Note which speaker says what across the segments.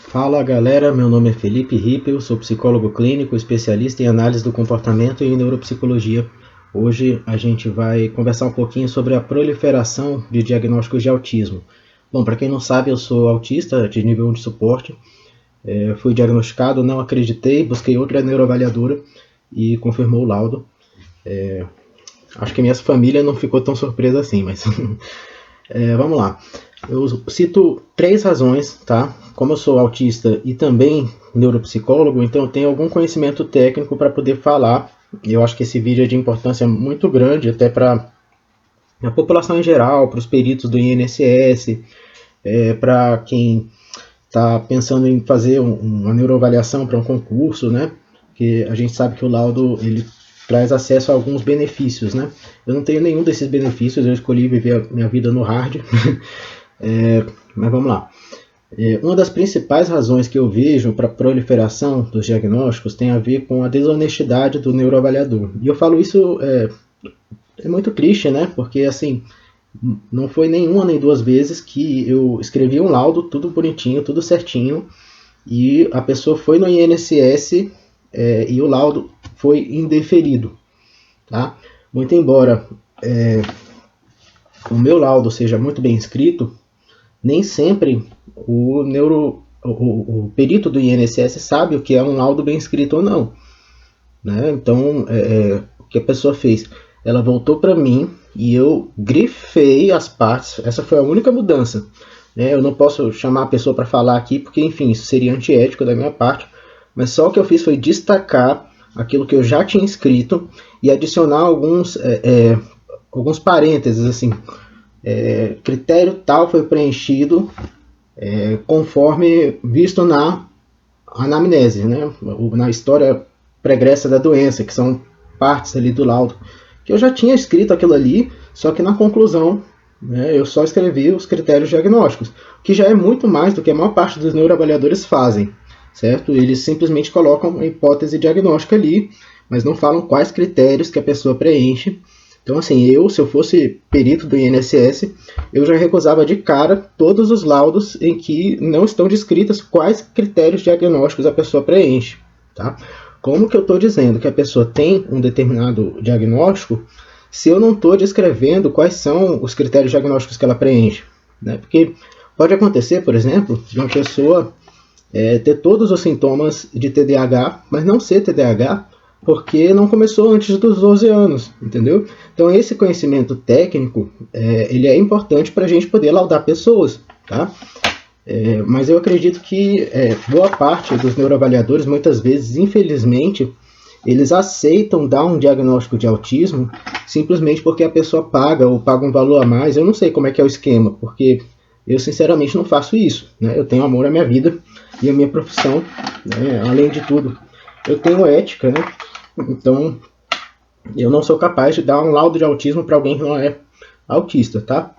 Speaker 1: Fala galera, meu nome é Felipe Rippel, sou psicólogo clínico, especialista em análise do comportamento e neuropsicologia. Hoje a gente vai conversar um pouquinho sobre a proliferação de diagnósticos de autismo. Bom, para quem não sabe, eu sou autista de nível 1 de suporte. Fui diagnosticado, não acreditei, busquei outra neuroavaliadora e confirmou o laudo. Acho que minha família não ficou tão surpresa assim, mas vamos lá. Eu cito 3 razões, tá? Como eu sou autista e também neuropsicólogo, então eu tenho algum conhecimento técnico para poder falar. Eu acho que esse vídeo é de importância muito grande, até para a população em geral, para os peritos do INSS, para quem está pensando em fazer uma neuroavaliação para um concurso, né? Porque a gente sabe que o laudo ele traz acesso a alguns benefícios, né? Eu não tenho nenhum desses benefícios, eu escolhi viver a minha vida no hard. Mas vamos lá. Uma das principais razões que eu vejo para a proliferação dos diagnósticos tem a ver com a desonestidade do neuroavaliador. E eu falo isso, é muito triste, né? Porque assim, não foi nenhuma nem duas vezes que eu escrevi um laudo, tudo bonitinho, tudo certinho, e a pessoa foi no INSS e o laudo foi indeferido. Tá? Muito embora o meu laudo seja muito bem escrito, nem sempre o perito do INSS sabe o que é um laudo bem escrito ou não. Né? Então, o que a pessoa fez? Ela voltou para mim e eu grifei as partes. Essa foi a única mudança. Né? Eu não posso chamar a pessoa para falar aqui, porque, enfim, isso seria antiético da minha parte. Mas só o que eu fiz foi destacar aquilo que eu já tinha escrito e adicionar alguns parênteses, assim. Critério tal foi preenchido conforme visto na anamnese, né? Na história pregressa da doença, que são partes ali do laudo, que eu já tinha escrito aquilo ali, só que na conclusão, né, eu só escrevi os critérios diagnósticos, que já é muito mais do que a maior parte dos neuroavaliadores fazem, certo? Eles simplesmente colocam uma hipótese diagnóstica ali, mas não falam quais critérios que a pessoa preenche. Então, assim, se eu fosse perito do INSS, eu já recusava de cara todos os laudos em que não estão descritas quais critérios diagnósticos a pessoa preenche. Tá? Como que eu estou dizendo que a pessoa tem um determinado diagnóstico se eu não estou descrevendo quais são os critérios diagnósticos que ela preenche? Né? Porque pode acontecer, por exemplo, de uma pessoa ter todos os sintomas de TDAH, mas não ser TDAH, porque não começou antes dos 12 anos, entendeu? Então esse conhecimento técnico, ele é importante para a gente poder laudar pessoas, tá? Mas eu acredito que boa parte dos neuroavaliadores, muitas vezes, infelizmente, eles aceitam dar um diagnóstico de autismo simplesmente porque a pessoa paga ou paga um valor a mais. Eu não sei como é que é o esquema, porque eu sinceramente não faço isso, né? Eu tenho amor à minha vida e à minha profissão, né? Além de tudo, eu tenho ética, né? Então, eu não sou capaz de dar um laudo de autismo para alguém que não é autista, tá?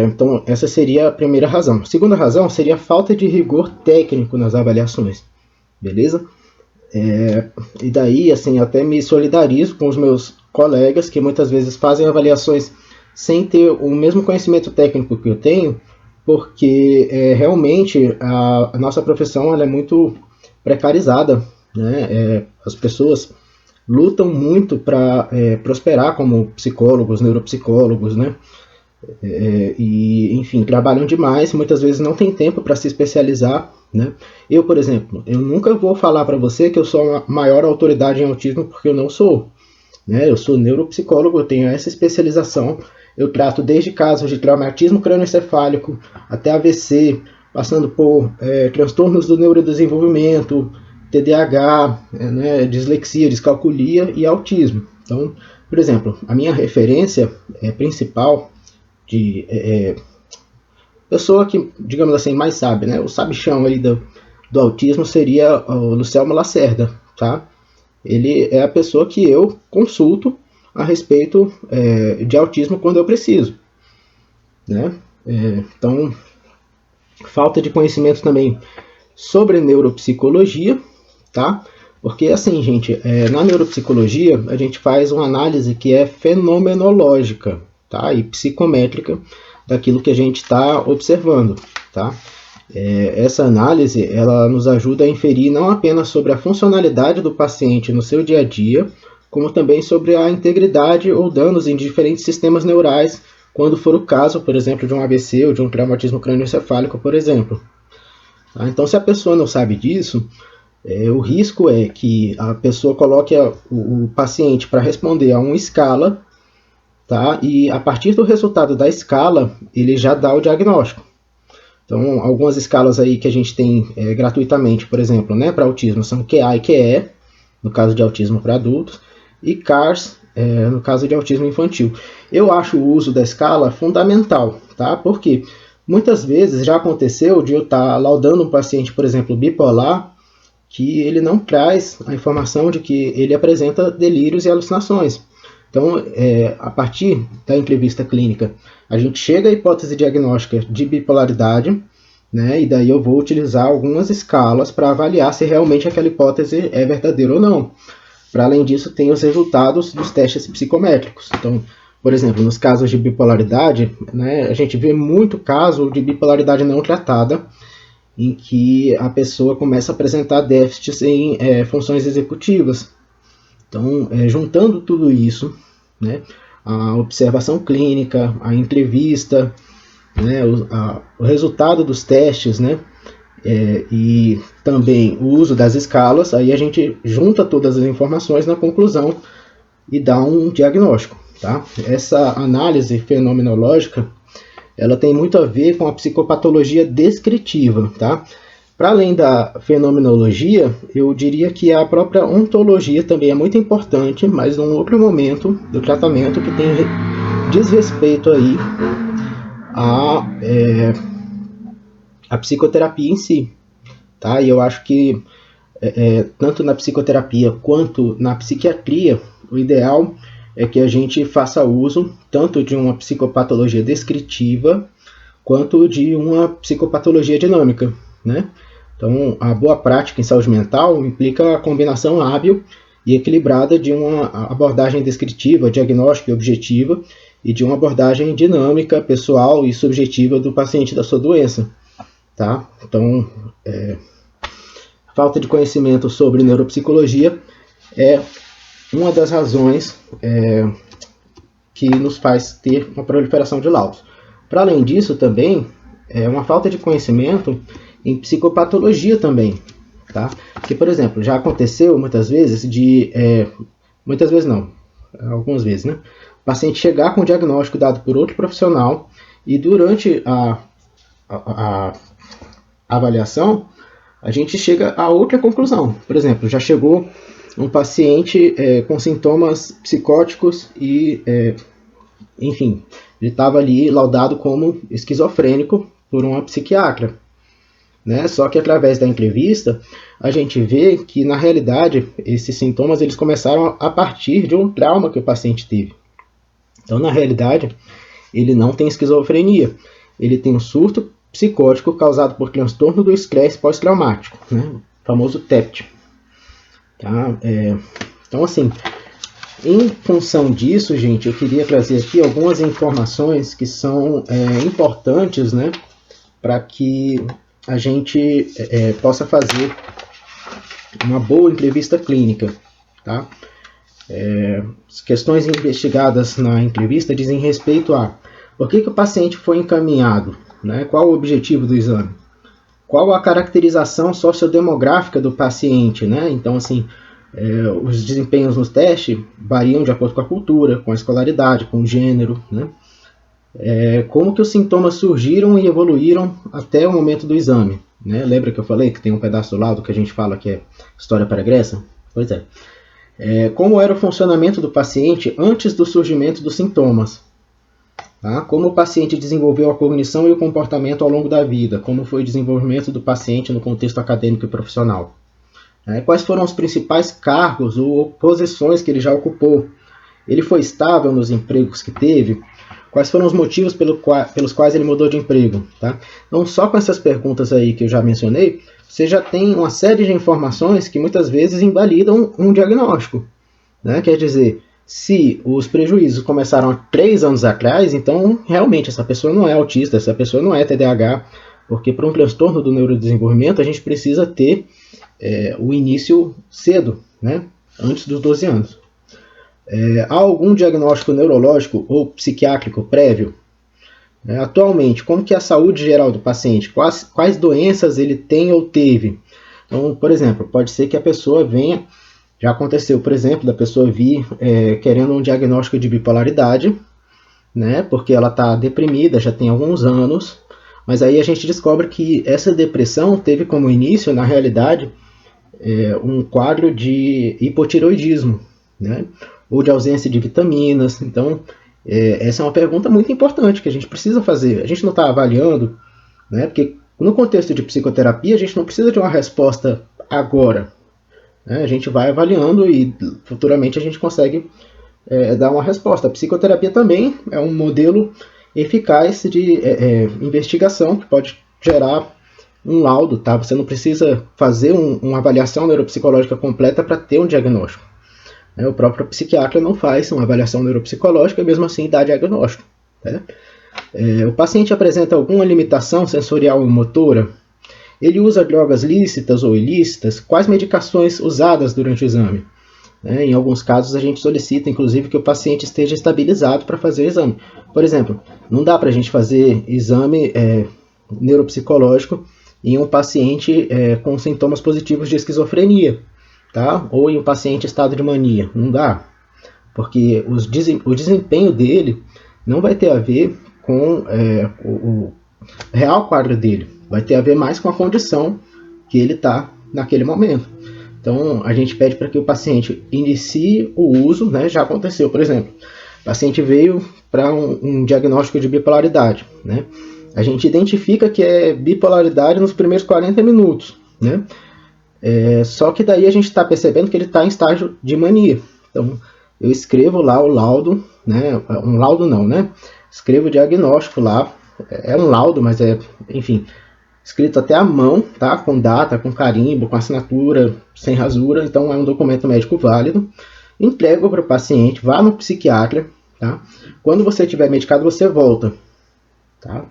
Speaker 1: Então, essa seria a primeira razão. A segunda razão seria a falta de rigor técnico nas avaliações, beleza? E daí, assim, até me solidarizo com os meus colegas que muitas vezes fazem avaliações sem ter o mesmo conhecimento técnico que eu tenho, porque realmente a nossa profissão ela é muito precarizada, né? As pessoas lutam muito para prosperar como psicólogos, neuropsicólogos, né? E, enfim, trabalham demais, muitas vezes não tem tempo para se especializar, né? Eu, por exemplo, eu nunca vou falar para você que eu sou a maior autoridade em autismo, porque eu não sou, né? Eu sou neuropsicólogo, eu tenho essa especialização, eu trato desde casos de traumatismo crânioencefálico até AVC, passando por transtornos do neurodesenvolvimento, TDAH, né, dislexia, descalculia e autismo. Então, por exemplo, a minha referência principal de pessoa que, digamos assim, mais sabe, né? O sabichão aí do autismo seria o Lucelmo Lacerda, tá? Ele é a pessoa que eu consulto a respeito de autismo quando eu preciso, né? Então, falta de conhecimento também sobre neuropsicologia, tá? Porque assim, gente, na neuropsicologia a gente faz uma análise que é fenomenológica, tá? E psicométrica daquilo que a gente está observando, tá? Essa análise ela nos ajuda a inferir não apenas sobre a funcionalidade do paciente no seu dia a dia, como também sobre a integridade ou danos em diferentes sistemas neurais, quando for o caso, por exemplo, de um AVC ou de um traumatismo crânioencefálico, por exemplo. Então, se a pessoa não sabe disso, o risco é que a pessoa coloque o paciente para responder a uma escala, tá? E a partir do resultado da escala, ele já dá o diagnóstico. Então, algumas escalas aí que a gente tem gratuitamente, por exemplo, né, para autismo, são QA e QE, no caso de autismo para adultos, e CARS, no caso de autismo infantil. Eu acho o uso da escala fundamental, tá? Porque muitas vezes já aconteceu de eu estar laudando um paciente, por exemplo, bipolar, que ele não traz a informação de que ele apresenta delírios e alucinações. Então, a partir da entrevista clínica, a gente chega à hipótese diagnóstica de bipolaridade, né, e daí eu vou utilizar algumas escalas para avaliar se realmente aquela hipótese é verdadeira ou não. Para além disso, tem os resultados dos testes psicométricos. Então, por exemplo, nos casos de bipolaridade, né, a gente vê muito caso de bipolaridade não tratada, em que a pessoa começa a apresentar déficits em funções executivas. Então, juntando tudo isso, né, a observação clínica, a entrevista, né, o resultado dos testes, né, e também o uso das escalas, aí a gente junta todas as informações na conclusão e dá um diagnóstico. Tá? Essa análise fenomenológica ela tem muito a ver com a psicopatologia descritiva. Tá? Para além da fenomenologia, eu diria que a própria ontologia também é muito importante, mas num outro momento do tratamento que tem diz respeito aí a psicoterapia em si. Tá? E eu acho que tanto na psicoterapia quanto na psiquiatria, o ideal é que a gente faça uso tanto de uma psicopatologia descritiva quanto de uma psicopatologia dinâmica, né? Então, a boa prática em saúde mental implica a combinação hábil e equilibrada de uma abordagem descritiva, diagnóstica e objetiva e de uma abordagem dinâmica, pessoal e subjetiva do paciente da sua doença. Tá? Então, falta de conhecimento sobre neuropsicologia é uma das razões que nos faz ter uma proliferação de laudos. Para além disso, também, é uma falta de conhecimento em psicopatologia também. Tá? Que, por exemplo, já aconteceu muitas vezes muitas vezes não, algumas vezes, né? O paciente chegar com o diagnóstico dado por outro profissional e durante a avaliação, a gente chega a outra conclusão. Por exemplo, já chegou um paciente com sintomas psicóticos e, enfim, ele estava ali laudado como esquizofrênico por uma psiquiatra. Né? Só que através da entrevista, a gente vê que, na realidade, esses sintomas eles começaram a partir de um trauma que o paciente teve. Então, na realidade, ele não tem esquizofrenia. Ele tem um surto psicótico causado por transtorno do estresse pós-traumático, né? O famoso TEPT. Tá? Então, assim, em função disso, gente, eu queria trazer aqui algumas informações que são importantes, né, para que a gente possa fazer uma boa entrevista clínica. Tá? As questões investigadas na entrevista dizem respeito a por que o paciente foi encaminhado, né? Qual o objetivo do exame, qual a caracterização sociodemográfica do paciente, né? Então, assim, os desempenhos nos testes variam de acordo com a cultura, com a escolaridade, com o gênero, né? Como que os sintomas surgiram e evoluíram até o momento do exame, né? Lembra que eu falei que tem um pedaço do laudo que a gente fala que é história pregressa? Pois é. Como era o funcionamento do paciente antes do surgimento dos sintomas? Tá? Como o paciente desenvolveu a cognição e o comportamento ao longo da vida? Como foi o desenvolvimento do paciente no contexto acadêmico e profissional? Quais foram os principais cargos ou posições que ele já ocupou? Ele foi estável nos empregos que teve? Quais foram os motivos pelos quais ele mudou de emprego? Tá? Então, só com essas perguntas aí que eu já mencionei, você já tem uma série de informações que muitas vezes invalidam um diagnóstico. Né? Quer dizer, se os prejuízos começaram há 3 anos atrás, então realmente essa pessoa não é autista, essa pessoa não é TDAH, Porque para um transtorno do neurodesenvolvimento a gente precisa ter o início cedo, né? Antes dos 12 anos. Há algum diagnóstico neurológico ou psiquiátrico prévio? Atualmente, como que é a saúde geral do paciente? Quais doenças ele tem ou teve? Então, por exemplo, pode ser que a pessoa venha, já aconteceu, por exemplo, da pessoa vir querendo um diagnóstico de bipolaridade, né? Porque ela está deprimida, já tem alguns anos, mas aí a gente descobre que essa depressão teve como início, na realidade, um quadro de hipotireoidismo, né? Ou de ausência de vitaminas. Então, essa é uma pergunta muito importante que a gente precisa fazer. A gente não está avaliando, né? Porque no contexto de psicoterapia, a gente não precisa de uma resposta agora, né? A gente vai avaliando e futuramente a gente consegue dar uma resposta. A psicoterapia também é um modelo eficaz de investigação que pode gerar um laudo, tá? Você não precisa fazer uma avaliação neuropsicológica completa para ter um diagnóstico. O próprio psiquiatra não faz uma avaliação neuropsicológica e mesmo assim dá diagnóstico. Né? O paciente apresenta alguma limitação sensorial ou motora? Ele usa drogas lícitas ou ilícitas? Quais medicações usadas durante o exame? Em alguns casos a gente solicita, inclusive, que o paciente esteja estabilizado para fazer o exame. Por exemplo, não dá para a gente fazer exame neuropsicológico em um paciente com sintomas positivos de esquizofrenia, tá? Ou em um paciente em estado de mania. Não dá, porque o desempenho dele não vai ter a ver com o real quadro dele. Vai ter a ver mais com a condição que ele está naquele momento. Então, a gente pede para que o paciente inicie o uso, né? Já aconteceu, por exemplo, o paciente veio para um diagnóstico de bipolaridade, né? A gente identifica que é bipolaridade nos primeiros 40 minutos, né? Só que daí a gente está percebendo que ele está em estágio de mania. Então, eu escrevo lá o laudo, né? Um laudo não, né? Escrevo o diagnóstico lá, é um laudo, mas enfim, escrito até à mão, tá? Com data, com carimbo, com assinatura, sem rasura, então é um documento médico válido. Entrego para o paciente, vá no psiquiatra, tá? Quando você estiver medicado, você volta, tá?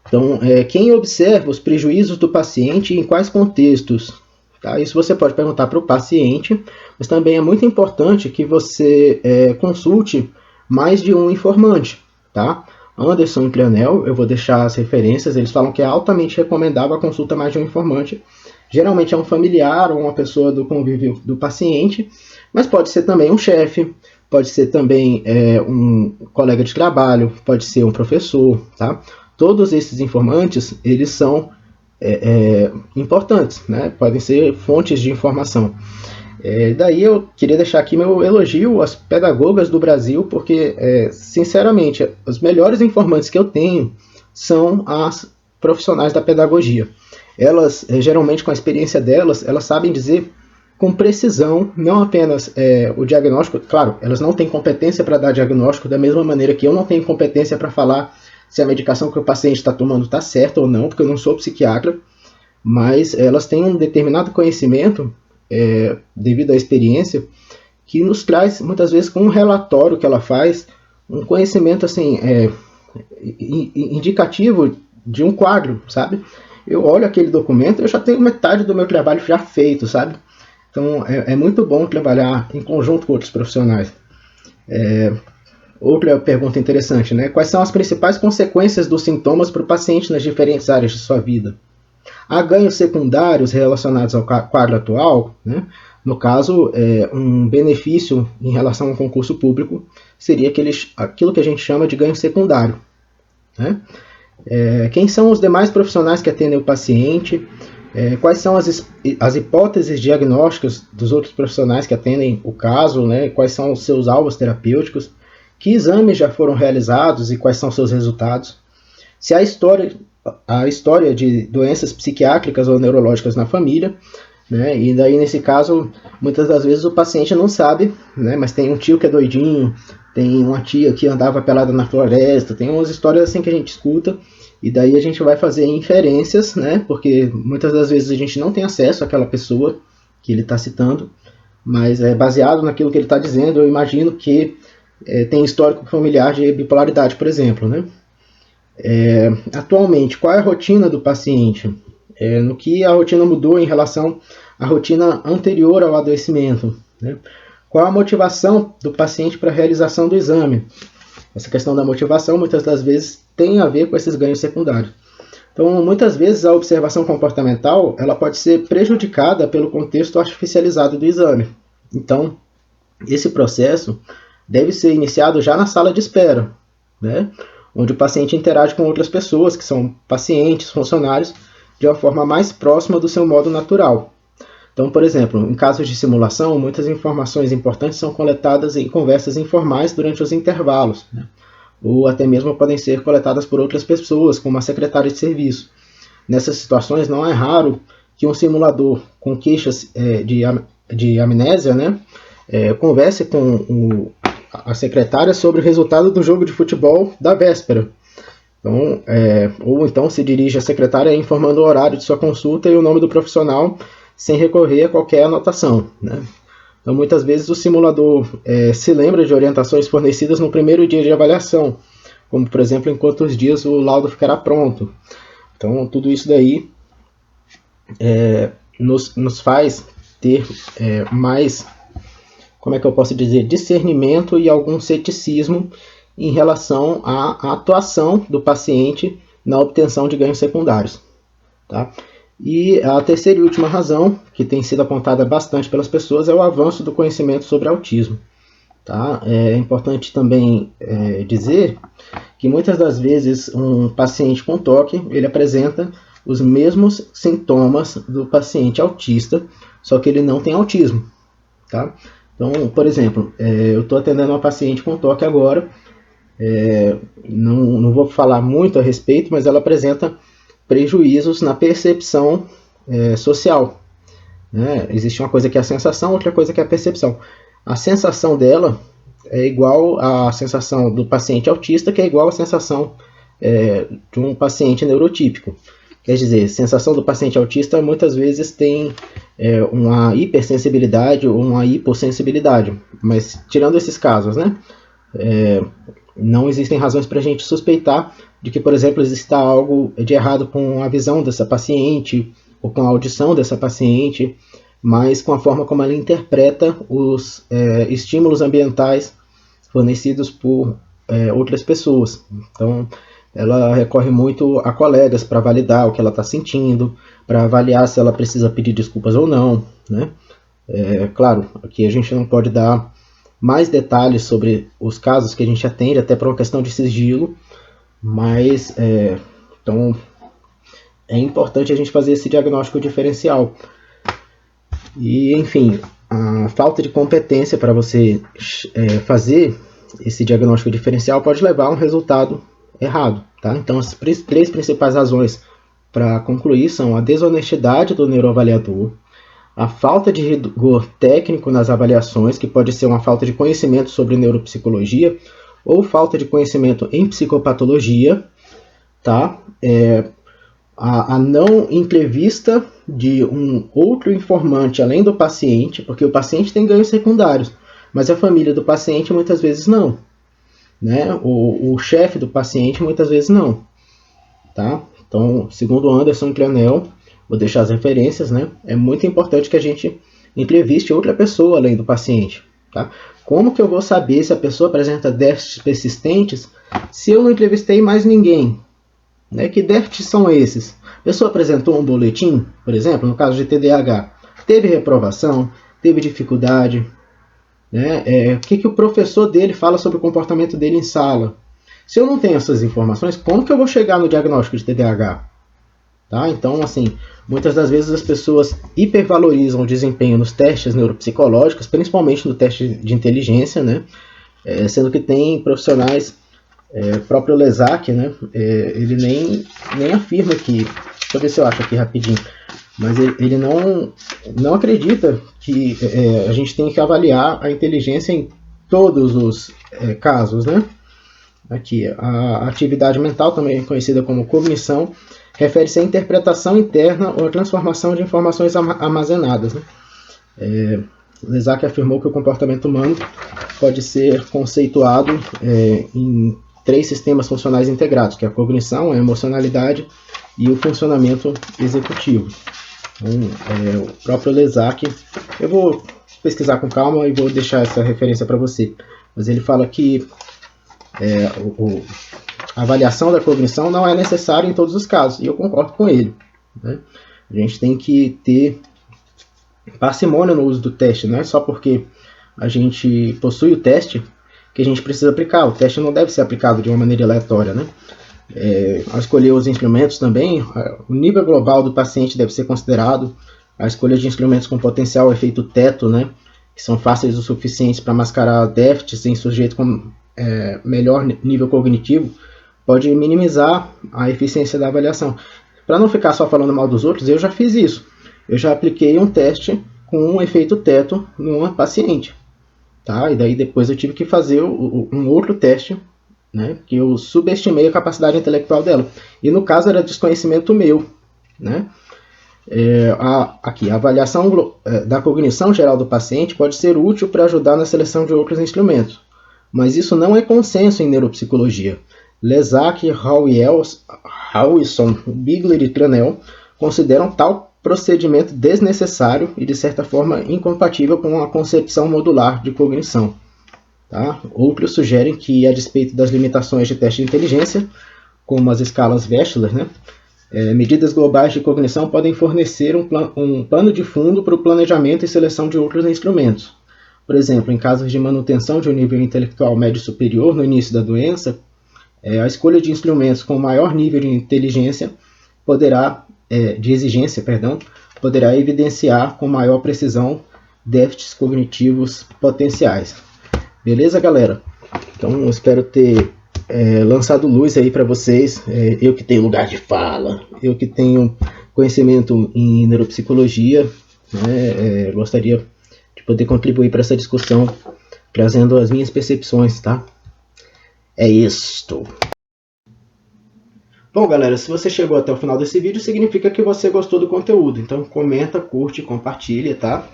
Speaker 1: Então, quem observa os prejuízos do paciente e em quais contextos? Tá? Isso você pode perguntar para o paciente, mas também é muito importante que você consulte mais de um informante, tá? Anderson e Cleonel, eu vou deixar as referências, eles falam que é altamente recomendável a consulta mais de um informante. Geralmente é um familiar ou uma pessoa do convívio do paciente, mas pode ser também um chefe, pode ser também um colega de trabalho, pode ser um professor, tá? Todos esses informantes, eles são importantes, né? Podem ser fontes de informação. Daí eu queria deixar aqui meu elogio às pedagogas do Brasil, porque, sinceramente, os melhores informantes que eu tenho são as profissionais da pedagogia. Elas, geralmente com a experiência delas, elas sabem dizer com precisão, não apenas o diagnóstico, claro, elas não têm competência para dar diagnóstico, da mesma maneira que eu não tenho competência para falar se a medicação que o paciente está tomando está certa ou não, porque eu não sou psiquiatra, mas elas têm um determinado conhecimento, devido à experiência, que nos traz, muitas vezes, com um relatório que ela faz, um conhecimento assim, indicativo de um quadro, sabe? Eu olho aquele documento e eu já tenho metade do meu trabalho já feito, sabe? Então, é muito bom trabalhar em conjunto com outros profissionais. Outra pergunta interessante, né? Quais são as principais consequências dos sintomas para o paciente nas diferentes áreas de sua vida? Há ganhos secundários relacionados ao quadro atual, né? No caso, um benefício em relação ao concurso público seria aquilo que a gente chama de ganho secundário, né? Quem são os demais profissionais que atendem o paciente? Quais são as hipóteses diagnósticas dos outros profissionais que atendem o caso, né? Quais são os seus alvos terapêuticos? Que exames já foram realizados e quais são seus resultados? Se há a história de doenças psiquiátricas ou neurológicas na família, né? E daí, nesse caso, muitas das vezes o paciente não sabe, né? Mas tem um tio que é doidinho, tem uma tia que andava pelada na floresta, tem umas histórias assim que a gente escuta, e daí a gente vai fazer inferências, né? Porque muitas das vezes a gente não tem acesso àquela pessoa que ele está citando, mas baseado naquilo que ele está dizendo, eu imagino que tem histórico familiar de bipolaridade, por exemplo, né? Atualmente, qual é a rotina do paciente? No que a rotina mudou em relação à rotina anterior ao adoecimento, né? Qual a motivação do paciente para a realização do exame? Essa questão da motivação, muitas das vezes, tem a ver com esses ganhos secundários. Então, muitas vezes, a observação comportamental ela pode ser prejudicada pelo contexto artificializado do exame. Então, esse processo deve ser iniciado já na sala de espera, né? Onde o paciente interage com outras pessoas, que são pacientes, funcionários, de uma forma mais próxima do seu modo natural. Então, por exemplo, em casos de simulação, muitas informações importantes são coletadas em conversas informais durante os intervalos, né? Ou até mesmo podem ser coletadas por outras pessoas, como a secretária de serviço. Nessas situações, não é raro que um simulador com queixas de amnésia, né, converse com a secretária sobre o resultado do jogo de futebol da véspera. Então, ou então se dirige à secretária informando o horário de sua consulta e o nome do profissional, sem recorrer a qualquer anotação, né? Então, muitas vezes o simulador se lembra de orientações fornecidas no primeiro dia de avaliação, como, por exemplo, em quantos dias o laudo ficará pronto. Então, tudo isso daí nos faz ter mais, como é que eu posso dizer, discernimento e algum ceticismo em relação à atuação do paciente na obtenção de ganhos secundários, tá? E a terceira e última razão, que tem sido apontada bastante pelas pessoas, é o avanço do conhecimento sobre autismo. Tá? É importante também dizer que muitas das vezes um paciente com toque, ele apresenta os mesmos sintomas do paciente autista, só que ele não tem autismo. Tá? Então, por exemplo, eu estou atendendo uma paciente com toque agora, não vou falar muito a respeito, mas ela apresenta prejuízos na percepção social, né? Existe uma coisa que é a sensação, outra coisa que é a percepção. A sensação dela é igual à sensação do paciente autista, que é igual à sensação de um paciente neurotípico. Quer dizer, a sensação do paciente autista muitas vezes tem uma hipersensibilidade ou uma hipossensibilidade, mas tirando esses casos, né? Não existem razões para a gente suspeitar de que, por exemplo, exista algo de errado com a visão dessa paciente ou com a audição dessa paciente, mas com a forma como ela interpreta os estímulos ambientais fornecidos por outras pessoas. Então, ela recorre muito a colegas para validar o que ela está sentindo, para avaliar se ela precisa pedir desculpas ou não, né? Claro, aqui a gente não pode dar mais detalhes sobre os casos que a gente atende, até por uma questão de sigilo, mas então é importante a gente fazer esse diagnóstico diferencial. E, enfim, a falta de competência para você fazer esse diagnóstico diferencial pode levar a um resultado errado, tá? Então, as três principais razões para concluir são a desonestidade do neuroavaliador, a falta de rigor técnico nas avaliações, que pode ser uma falta de conhecimento sobre neuropsicologia ou falta de conhecimento em psicopatologia, tá? A não entrevista de um outro informante além do paciente, porque o paciente tem ganhos secundários, mas a família do paciente muitas vezes não, né? O chefe do paciente muitas vezes não, tá? Então, segundo Anderson Cleonel, vou deixar as referências, né? É muito importante que a gente entreviste outra pessoa além do paciente, tá? Como que eu vou saber se a pessoa apresenta déficits persistentes se eu não entrevistei mais ninguém? Né? Que déficits são esses? A pessoa apresentou um boletim, por exemplo, no caso de TDAH, teve reprovação, teve dificuldade, né? O que o professor dele fala sobre o comportamento dele em sala? Se eu não tenho essas informações, como que eu vou chegar no diagnóstico de TDAH? Tá? Então, assim, muitas das vezes as pessoas hipervalorizam o desempenho nos testes neuropsicológicos, principalmente no teste de inteligência, né? Sendo que tem profissionais, próprio Lesac, né? Ele nem afirma que, deixa eu ver se eu acho aqui rapidinho, mas ele não acredita que a gente tem que avaliar a inteligência em todos os casos, né? Aqui, a atividade mental, também conhecida como cognição, refere-se à interpretação interna ou à transformação de informações armazenadas, né? Lesac afirmou que o comportamento humano pode ser conceituado em 3 sistemas funcionais integrados, que é a cognição, a emocionalidade e o funcionamento executivo. Então, o próprio Lesak, eu vou pesquisar com calma e vou deixar essa referência para você, mas ele fala que a avaliação da cognição não é necessária em todos os casos, e eu concordo com ele, né? A gente tem que ter parcimônia no uso do teste, não é só porque a gente possui o teste que a gente precisa aplicar. O teste não deve ser aplicado de uma maneira aleatória, né? Ao escolher os instrumentos também, o nível global do paciente deve ser considerado, a escolha de instrumentos com potencial efeito teto, né, que são fáceis o suficiente para mascarar déficits em sujeito com melhor nível cognitivo, pode minimizar a eficiência da avaliação. Para não ficar só falando mal dos outros, eu já fiz isso. Eu já apliquei um teste com um efeito teto numa paciente, tá? E daí depois eu tive que fazer um outro teste, né, que eu subestimei a capacidade intelectual dela. E no caso era desconhecimento meu, né? Aqui, a avaliação da cognição geral do paciente pode ser útil para ajudar na seleção de outros instrumentos, mas isso não é consenso em neuropsicologia. Lesak, Howison, Bigler e Tranel consideram tal procedimento desnecessário e, de certa forma, incompatível com a concepção modular de cognição. Tá? Outros sugerem que, a despeito das limitações de teste de inteligência, como as escalas Wechsler, né, medidas globais de cognição podem fornecer um pano de fundo para o planejamento e seleção de outros instrumentos. Por exemplo, em casos de manutenção de um nível intelectual médio superior no início da doença, a escolha de instrumentos com maior nível de inteligência de exigência, poderá evidenciar com maior precisão déficits cognitivos potenciais. Beleza, galera? Então, eu espero ter lançado luz aí para vocês. Eu que tenho lugar de fala, eu que tenho conhecimento em neuropsicologia, né, gostaria de poder contribuir para essa discussão, trazendo as minhas percepções, tá? É isto. Bom, galera, se você chegou até o final desse vídeo, significa que você gostou do conteúdo. Então, comenta, curte, compartilha, tá?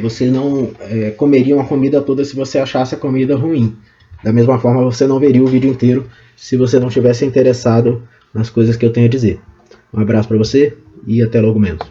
Speaker 1: Você não comeria uma comida toda se você achasse a comida ruim. Da mesma forma, você não veria o vídeo inteiro se você não estivesse interessado nas coisas que eu tenho a dizer. Um abraço para você e até logo menos.